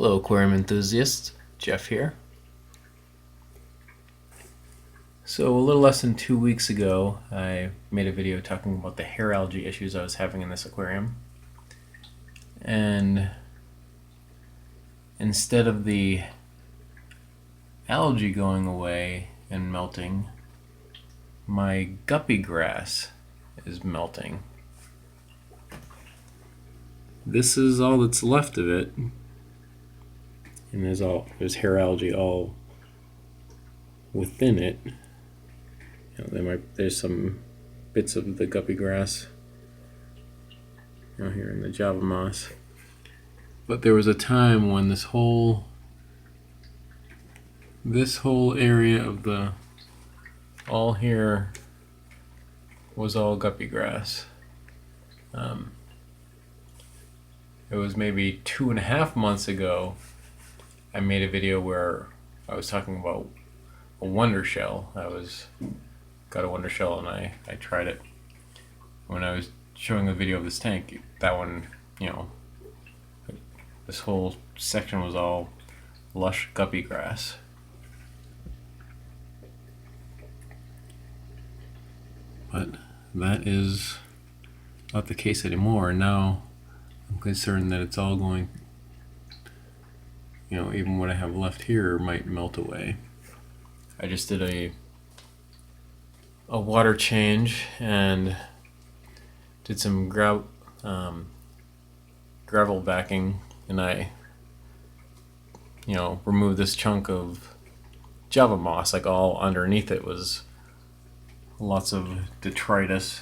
Hello aquarium enthusiasts, Jeff here. So a little less than 2 weeks ago I made a video talking about the hair algae issues I was having in this aquarium, and instead of the algae going away and melting, my guppy grass is melting. This is all that's left of it, and there's hair algae all within it. There's some bits of the guppy grass here in the Java moss. But there was a time when this whole area of the all here was all guppy grass. It was maybe 2.5 months ago I made a video where I was talking about a wonder shell. Got a wonder shell and I tried it. When I was showing the video of this tank, that one, this whole section was all lush guppy grass. But that is not the case anymore. Now I'm concerned that it's all going, even what I have left here might melt away. I just did a water change and did some gravel backing, and I removed this chunk of Java moss. Like, all underneath it was lots of detritus,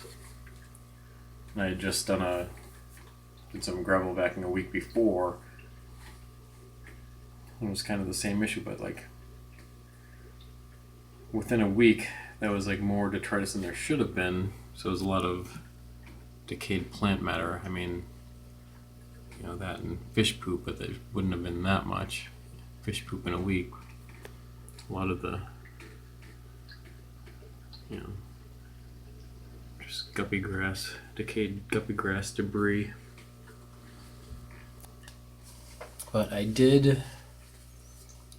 and I had just did some gravel backing a week before. It was kind of the same issue, but like within a week there was like more detritus than there should have been. So it was a lot of decayed plant matter. I mean, that and fish poop, but there wouldn't have been that much fish poop in a week. A lot of the just guppy grass, decayed guppy grass debris. But I did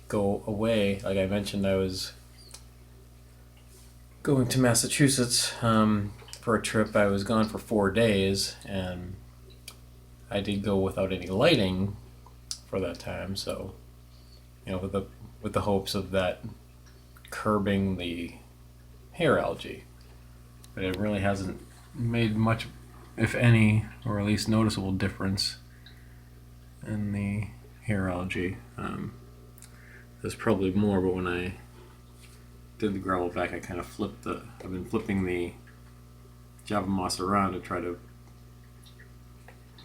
go away. Like I mentioned, I was going to Massachusetts for a trip. I was gone for 4 days, and I did go without any lighting for that time. So, with the hopes of that curbing the hair algae, but it really hasn't made much, if any, or at least noticeable difference in the hair algae. There's probably more, but when I did the gravel back, I kind of I've been flipping the Java moss around to try to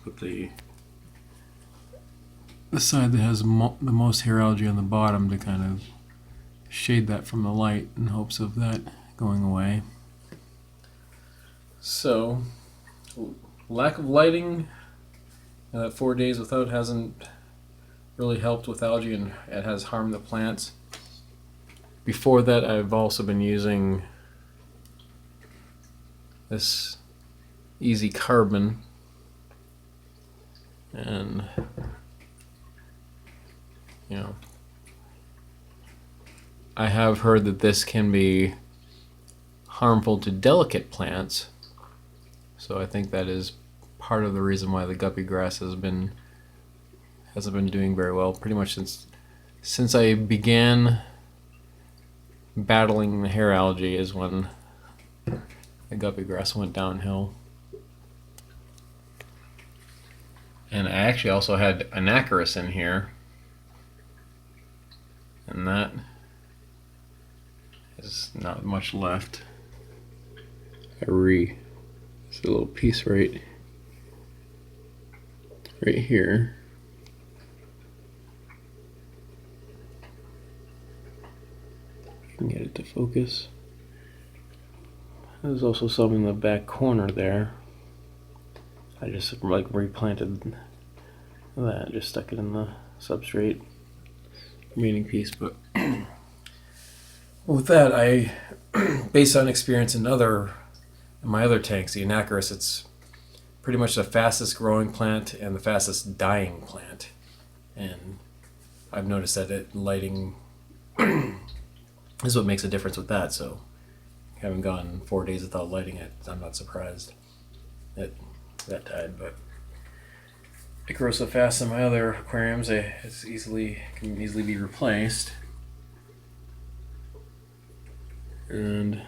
put the side that has the most hair algae on the bottom to kind of shade that from the light in hopes of that going away. So, lack of lighting, 4 days without hasn't really helped with algae, and it has harmed the plants. Before that, I've also been using this Easy Carbon, and I have heard that this can be harmful to delicate plants, so I think that is part of the reason why the guppy grass hasn't been doing very well. Pretty much since I began battling the hair algae is when the guppy grass went downhill. And I actually also had anacarus in here, and that is not much left. There's a little piece right here. You can get it to focus. There's also some in the back corner there. I just replanted that, just stuck it in the substrate, remaining piece. But with that, I, based on experience in my other tanks, the anacarus, it's pretty much the fastest growing plant and the fastest dying plant. And I've noticed that lighting is what makes a difference with that. So having gone 4 days without lighting it, I'm not surprised at that tide. But it grows so fast in my other aquariums, it can easily be replaced. And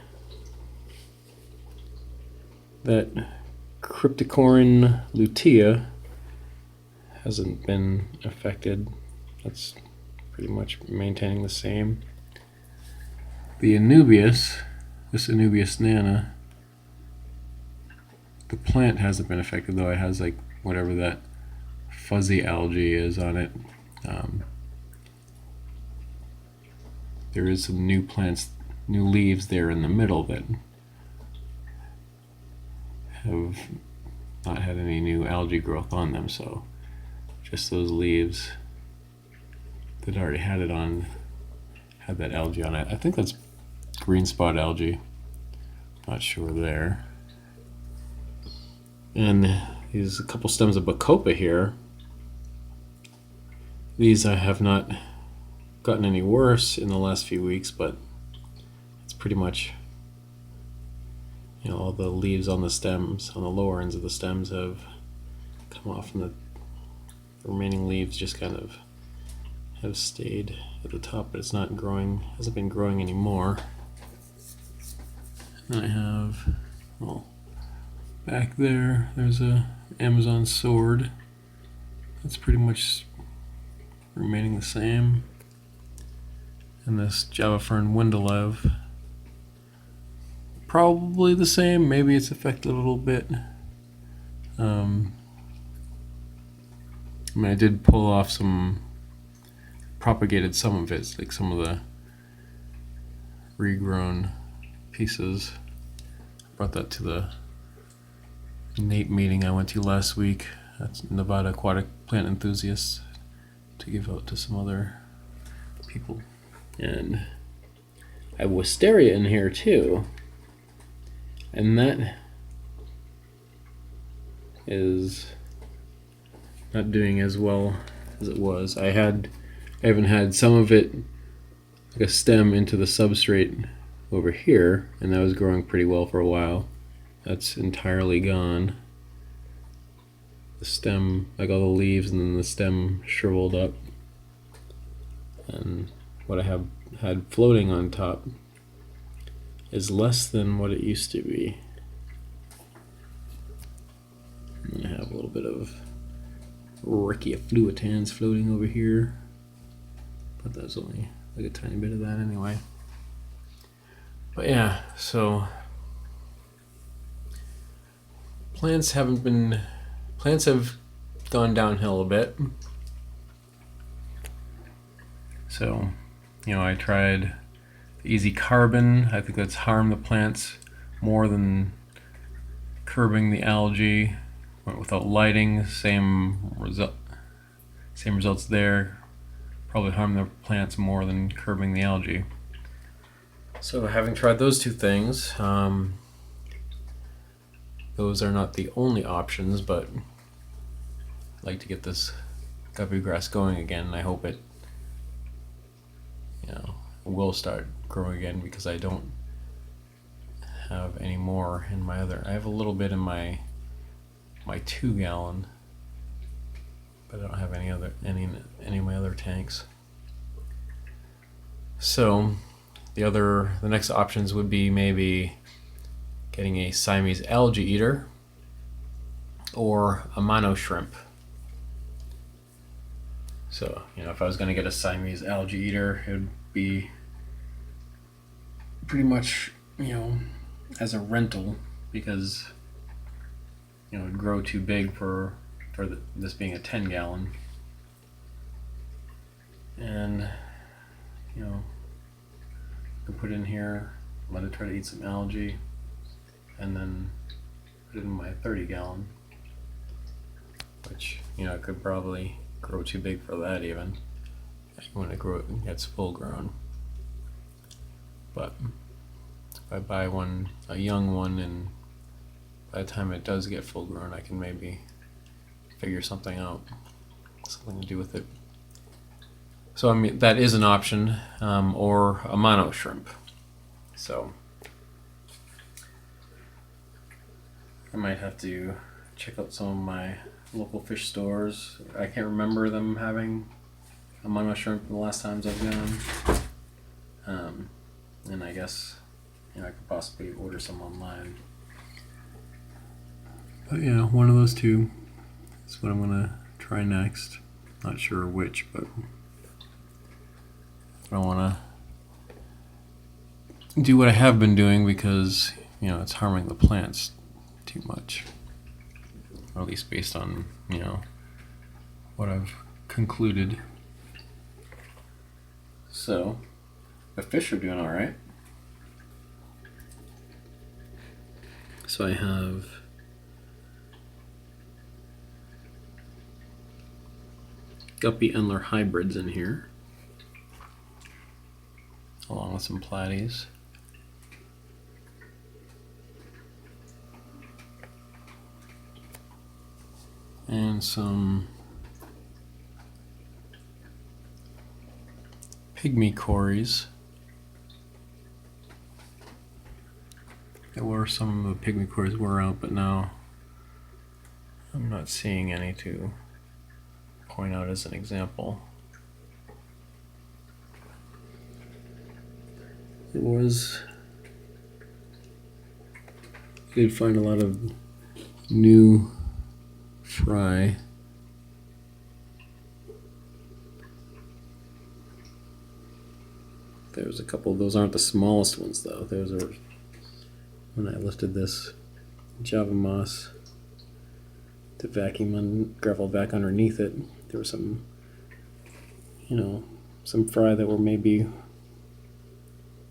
that Cryptocorin lutea hasn't been affected. That's pretty much maintaining the same. The Anubias, this Anubias nana, the plant hasn't been affected, though it has like whatever that fuzzy algae is on it. There is some new leaves there in the middle that have not had any new algae growth on them, so just those leaves that already had that algae on it. I think that's green spot algae, not sure there. And these a couple stems of Bacopa here. These I have not gotten any worse in the last few weeks, but it's pretty much, all the leaves on the stems, on the lower ends of the stems, have come off, and the remaining leaves just kind of have stayed at the top, but it's not growing, hasn't been growing anymore. And I have, back there's a Amazon sword. That's pretty much remaining the same. And this Java Fern Wendelev, probably the same. Maybe it's affected a little bit. I did pull off propagated some of it, like some of the regrown pieces. Brought that to the NAPE meeting I went to last week. That's Nevada Aquatic Plant Enthusiasts, to give out to some other people. And I have wisteria in here too, and that is not doing as well as it was. I even had some of it, like a stem, into the substrate over here, and that was growing pretty well for a while. That's entirely gone. The stem, like all the leaves, and then the stem shriveled up, and what I have had floating on top is less than what it used to be. And I have a little bit of Rickia fluitans floating over here, but that's only like a tiny bit of that anyway. But yeah, so plants have gone downhill a bit. So, I tried the Easy Carbon. I think that's harmed the plants more than curbing the algae. Went without lighting, same results there. Probably harmed the plants more than curbing the algae. So having tried those two things, those are not the only options, but I'd like to get this guppy grass going again, and I hope it will start growing again, because I don't have any more in my other. I have a little bit in my 2 gallon, but I don't have any of my other tanks. So the next options would be maybe getting a Siamese Algae Eater or Amano Shrimp. So, if I was going to get a Siamese Algae Eater, it would be pretty much, as a rental, because, it'd grow too big for this being a 10 gallon. And, I put it in here, let it try to eat some algae, and then put it in my 30 gallon, which, it could probably grow too big for that even when it gets full grown. But if I buy a young one, and by the time it does get full grown, I can maybe figure something out, something to do with it. So I mean that is an option, or Amano Shrimp. So I might have to check out some of my local fish stores. I can't remember them having Amano Shrimp the last times I've gone. And I guess I could possibly order some online. But yeah, one of those two is what I'm gonna try next. Not sure which, but I don't want to do what I have been doing because it's harming the plants too much, or at least based on what I've concluded. So the fish are doing all right. So I have Guppy Endler hybrids in here, along with some platies. And some pygmy cories. There were some of the pygmy cories were out, but now I'm not seeing any to point out as an example. I did find a lot of new fry. There's a couple. Those aren't the smallest ones though. Those are when I lifted this Java moss to vacuum and gravel back underneath it. There were some, some fry that were maybe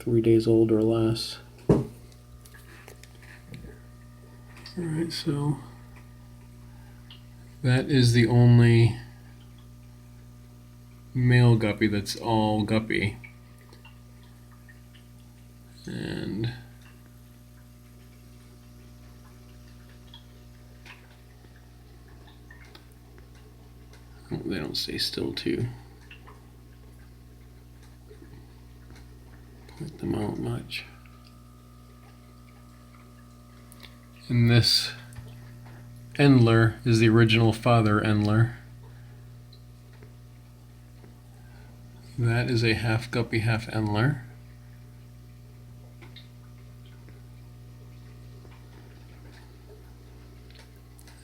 3 days old or less. Alright, so that is the only male guppy that's all guppy. And they don't stay still too. Let them out much. And this Endler is the original father Endler. That is a half guppy, half Endler.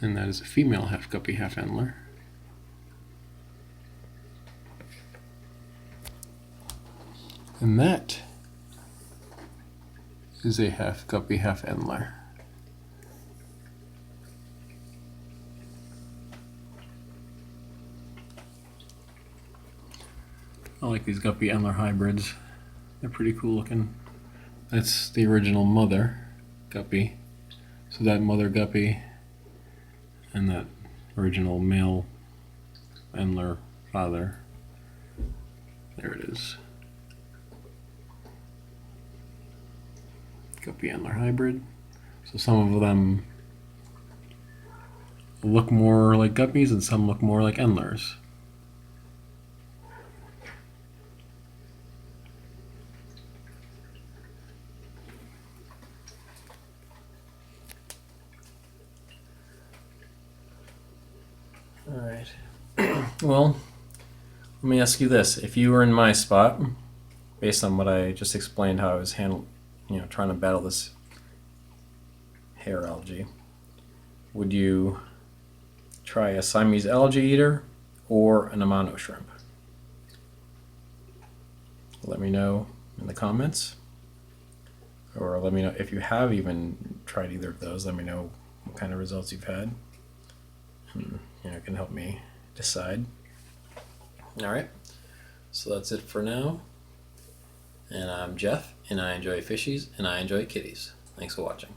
And that is a female half guppy, half Endler. And that is a half guppy, half Endler. I like these Guppy Endler hybrids. They're pretty cool looking. That's the original mother guppy. So that mother guppy and that original male Endler father. There it is. Guppy Endler hybrid. So some of them look more like guppies and some look more like Endlers. Alright. Well, let me ask you this. If you were in my spot, based on what I just explained how I was trying to battle this hair algae, would you try a Siamese Algae Eater or an Amano Shrimp? Let me know in the comments, or let me know if you have even tried either of those. Let me know what kind of results you've had, and it can help me decide. Alright, so that's it for now, and I'm Jeff, and I enjoy fishies and I enjoy kitties. Thanks for watching.